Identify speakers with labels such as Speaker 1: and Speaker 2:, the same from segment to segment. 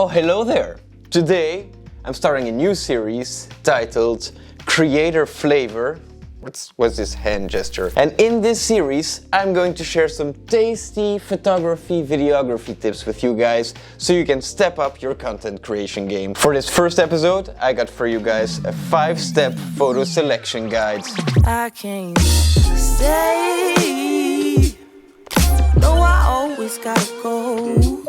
Speaker 1: Oh, hello there! Today I'm starting a new series titled Creator Flavor. What's this hand gesture? And in this series I'm going to share some tasty photography, videography tips with you guys so you can step up your content creation game. For this first episode I got for you guys a 5-step photo selection guide.
Speaker 2: I can't stay. No, I always gotta go.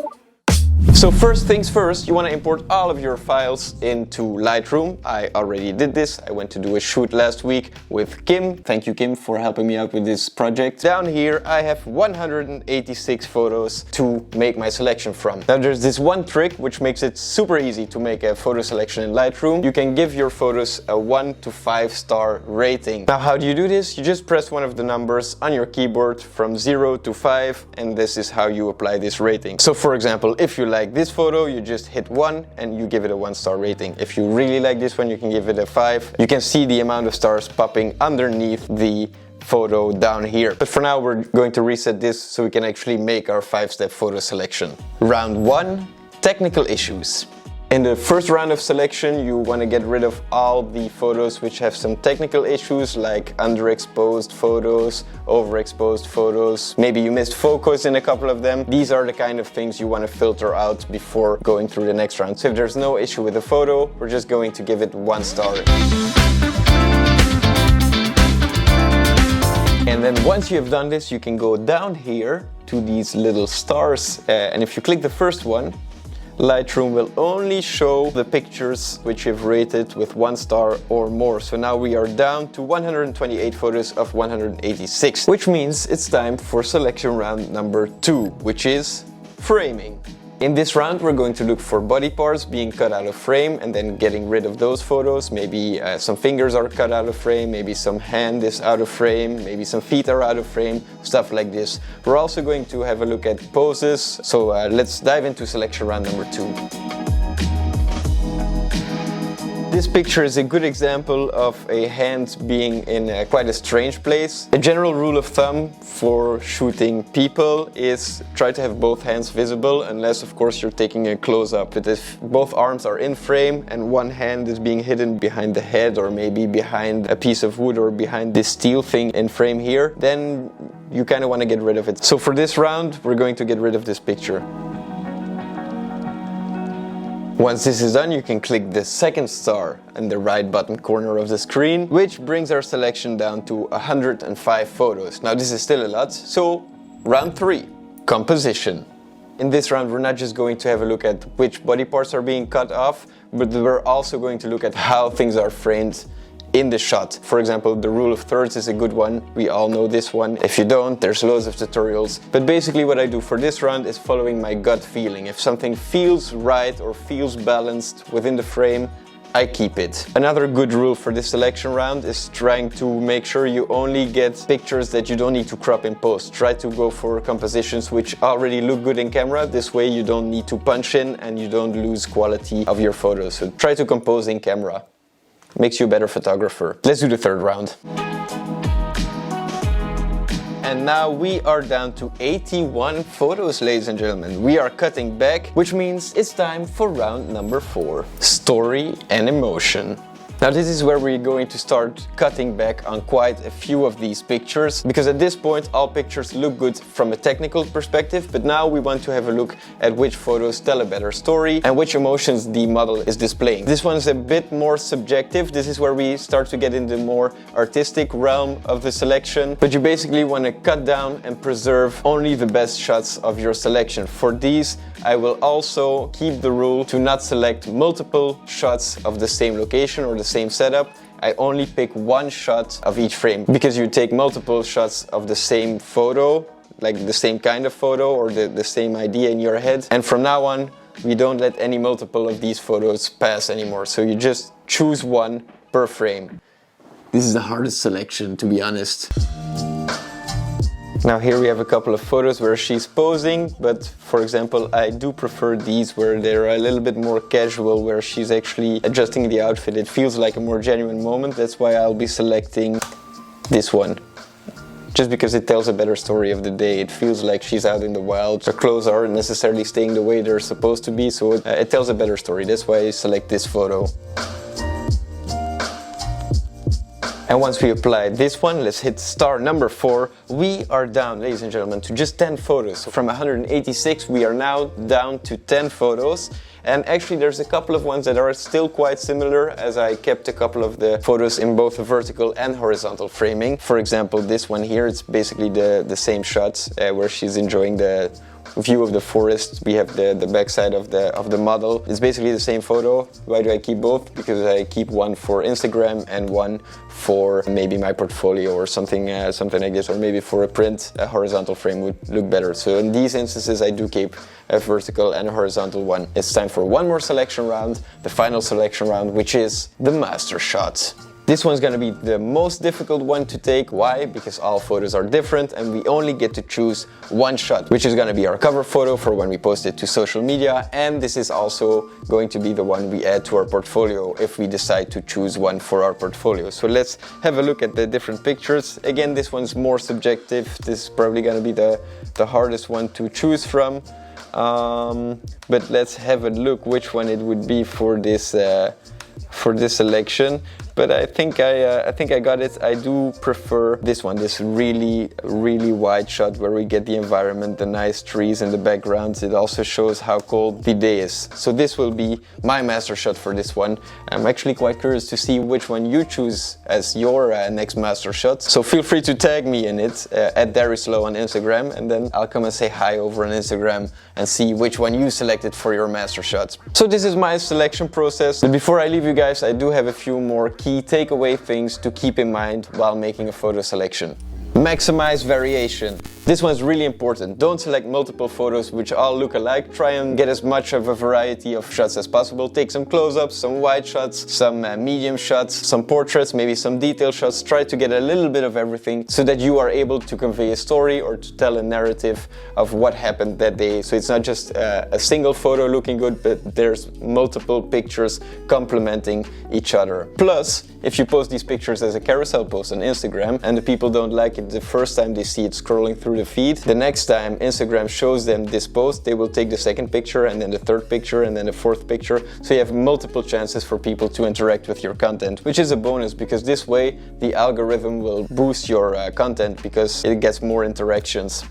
Speaker 1: So first things first, you want to import all of your files into Lightroom. I already did this. I went to do a shoot last week with Kim. Thank you, Kim, for helping me out with this project. Down here I have 186 photos to make my selection from. Now there's this one trick which makes it super easy to make a photo selection in Lightroom. You can give your photos a 1 to 5 star rating. Now how do you do this? You just press one of the numbers on your keyboard from 0 to 5 and this is how you apply this rating. So for example, if you like this photo, you just hit 1 and you give it a 1-star rating. If you really like this one, you can give it a 5. You can see the amount of stars popping underneath the photo down here. But for now we're going to reset this so we can actually make our 5-step photo selection. Round 1, technical issues. In the first round of selection, you want to get rid of all the photos which have some technical issues like underexposed photos, overexposed photos. Maybe you missed focus in a couple of them. These are the kind of things you want to filter out before going through the next round. So if there's no issue with the photo, we're just going to give it 1 star. And then once you have done this, you can go down here to these little stars. And if you click the first one, Lightroom will only show the pictures which you've rated with 1 star or more. So now we are down to 128 photos of 186, which means it's time for selection round number 2, which is framing. In this round we're going to look for body parts being cut out of frame and then getting rid of those photos. Maybe some fingers are cut out of frame, maybe some hand is out of frame, maybe some feet are out of frame, stuff like this. We're also going to have a look at poses, so let's dive into selection round number 2. This picture is a good example of a hand being in quite a strange place. A general rule of thumb for shooting people is try to have both hands visible, unless of course you're taking a close-up. But if both arms are in frame and one hand is being hidden behind the head or maybe behind a piece of wood or behind this steel thing in frame here, then you kind of want to get rid of it. So for this round, we're going to get rid of this picture. Once this is done, you can click the 2nd star in the right bottom corner of the screen, which brings our selection down to 105 photos. Now this is still a lot, so round 3, composition. In this round we're not just going to have a look at which body parts are being cut off, but we're also going to look at how things are framed in the shot. For example, the rule of thirds is a good one. We all know this one. If you don't, there's loads of tutorials. But basically what I do for this round is following my gut feeling. If something feels right or feels balanced within the frame, I keep it. Another good rule for this selection round is trying to make sure you only get pictures that you don't need to crop in post. Try to go for compositions which already look good in camera. This way you don't need to punch in and you don't lose quality of your photos. So try to compose in camera. Makes you a better photographer. Let's do the 3rd round. And now we are down to 81 photos, ladies and gentlemen. We are cutting back, which means it's time for round number 4. Story and emotion. Now this is where we're going to start cutting back on quite a few of these pictures, because at this point all pictures look good from a technical perspective, but now we want to have a look at which photos tell a better story and which emotions the model is displaying. This one is a bit more subjective. This is where we start to get in the more artistic realm of the selection, but you basically want to cut down and preserve only the best shots of your selection. For these, I will also keep the rule to not select multiple shots of the same location or the same setup. I only pick 1 shot of each frame, because you take multiple shots of the same photo, like the same kind of photo or the same idea in your head. And from now on, we don't let any multiple of these photos pass anymore. So you just choose 1 per frame. This is the hardest selection, to be honest. Now here we have a couple of photos where she's posing, but for example I do prefer these where they're a little bit more casual, where she's actually adjusting the outfit. It feels like a more genuine moment. That's why I'll be selecting this one. just because it tells a better story of the day. It feels like she's out in the wild. Her clothes aren't necessarily staying the way they're supposed to be, so it tells a better story. That's why I select this photo. And once we apply this one, let's hit star number 4. We are down, ladies and gentlemen, to just 10 photos. So from 186, we are now down to 10 photos. And actually there's a couple of ones that are still quite similar, as I kept a couple of the photos in both the vertical and horizontal framing. For example, this one here, it's basically the same shots where she's enjoying the view of the forest. We have the backside of the model. It's basically the same photo. Why do I keep both? Because I keep one for Instagram and one for maybe my portfolio or something like this, or maybe for a print. A horizontal frame would look better. So in these instances I do keep a vertical and a horizontal one. It's time for one more selection round, the final selection round, which is the master shot. This one's gonna be the most difficult one to take. Why? Because all photos are different and we only get to choose one shot, which is gonna be our cover photo for when we post it to social media. And this is also going to be the one we add to our portfolio if we decide to choose one for our portfolio. So let's have a look at the different pictures. Again, this one's more subjective. This is probably gonna be the hardest one to choose from. But let's have a look which one it would be for this selection. But I think I got it. I do prefer this one, this really wide shot where we get the environment, the nice trees in the background. It also shows how cold the day is. So this will be my master shot for this one. I'm actually quite curious to see which one you choose as your next master shot. So feel free to tag me in it at Darislow on Instagram, and then I'll come and say hi over on Instagram and see which one you selected for your master shots. So this is my selection process. But before I leave you guys, I do have a few more key takeaway things to keep in mind while making a photo selection. Maximize variation. This one's really important. Don't select multiple photos which all look alike. Try and get as much of a variety of shots as possible. Take some close-ups, some wide shots, some medium shots, some portraits, maybe some detail shots. Try to get a little bit of everything so that you are able to convey a story or to tell a narrative of what happened that day. So it's not just a single photo looking good, but there's multiple pictures complementing each other. Plus, if you post these pictures as a carousel post on Instagram and the people don't like it the first time they see it scrolling through the feed, the next time Instagram shows them this post, they will take the second picture and then the third picture and then the fourth picture. So you have multiple chances for people to interact with your content, which is a bonus because this way the algorithm will boost your content because it gets more interactions.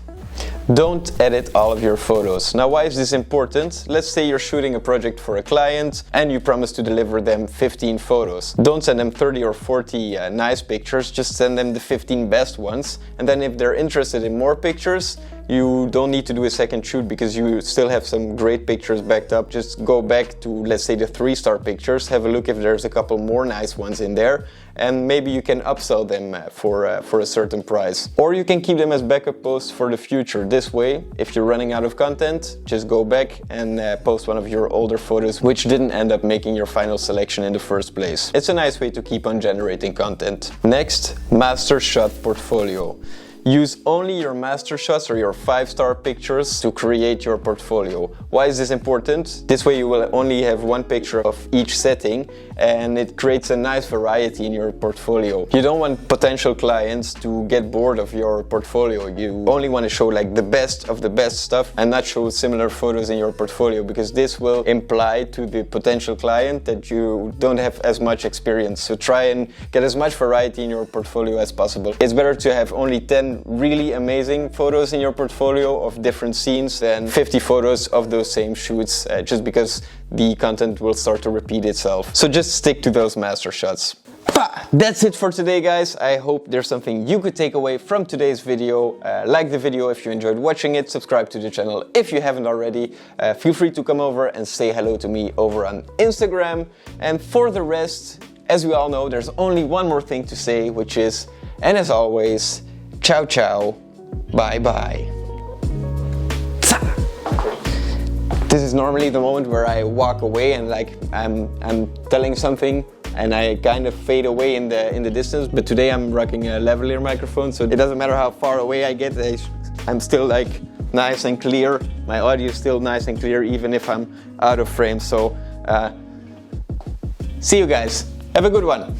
Speaker 1: Don't edit all of your photos. Now, why is this important? Let's say you're shooting a project for a client and you promise to deliver them 15 photos. Don't send them 30 or 40 nice pictures, just send them the 15 best ones. And then if they're interested in more pictures, you don't need to do a second shoot because you still have some great pictures backed up. Just go back to, let's say, the 3-star pictures, have a look if there's a couple more nice ones in there, and maybe you can upsell them for a certain price. Or you can keep them as backup posts for the future. This way, if you're running out of content, just go back and post one of your older photos which didn't end up making your final selection in the first place. It's a nice way to keep on generating content. Next, master shot portfolio. Use only your master shots or your 5-star pictures to create your portfolio. Why is this important? This way you will only have one picture of each setting and it creates a nice variety in your portfolio. You don't want potential clients to get bored of your portfolio. You only want to show like the best of the best stuff and not show similar photos in your portfolio, because this will imply to the potential client that you don't have as much experience. So try and get as much variety in your portfolio as possible. It's better to have only 10 really amazing photos in your portfolio of different scenes than 50 photos of those same shoots, just because the content will start to repeat itself. So just stick to those master shots. That's it for today, guys. I hope there's something you could take away from today's video. Like the video if you enjoyed watching it, subscribe to the channel if you haven't already. Feel free to come over and say hello to me over on Instagram. And for the rest, as we all know, there's only one more thing to say, which is, and as always, ciao ciao, bye bye. This is normally the moment where I walk away and like I'm telling something and I kind of fade away in the distance, but today I'm rocking a lavalier microphone, so it doesn't matter how far away I get, I'm still like nice and clear. My audio is still nice and clear even if I'm out of frame. So see you guys, have a good one.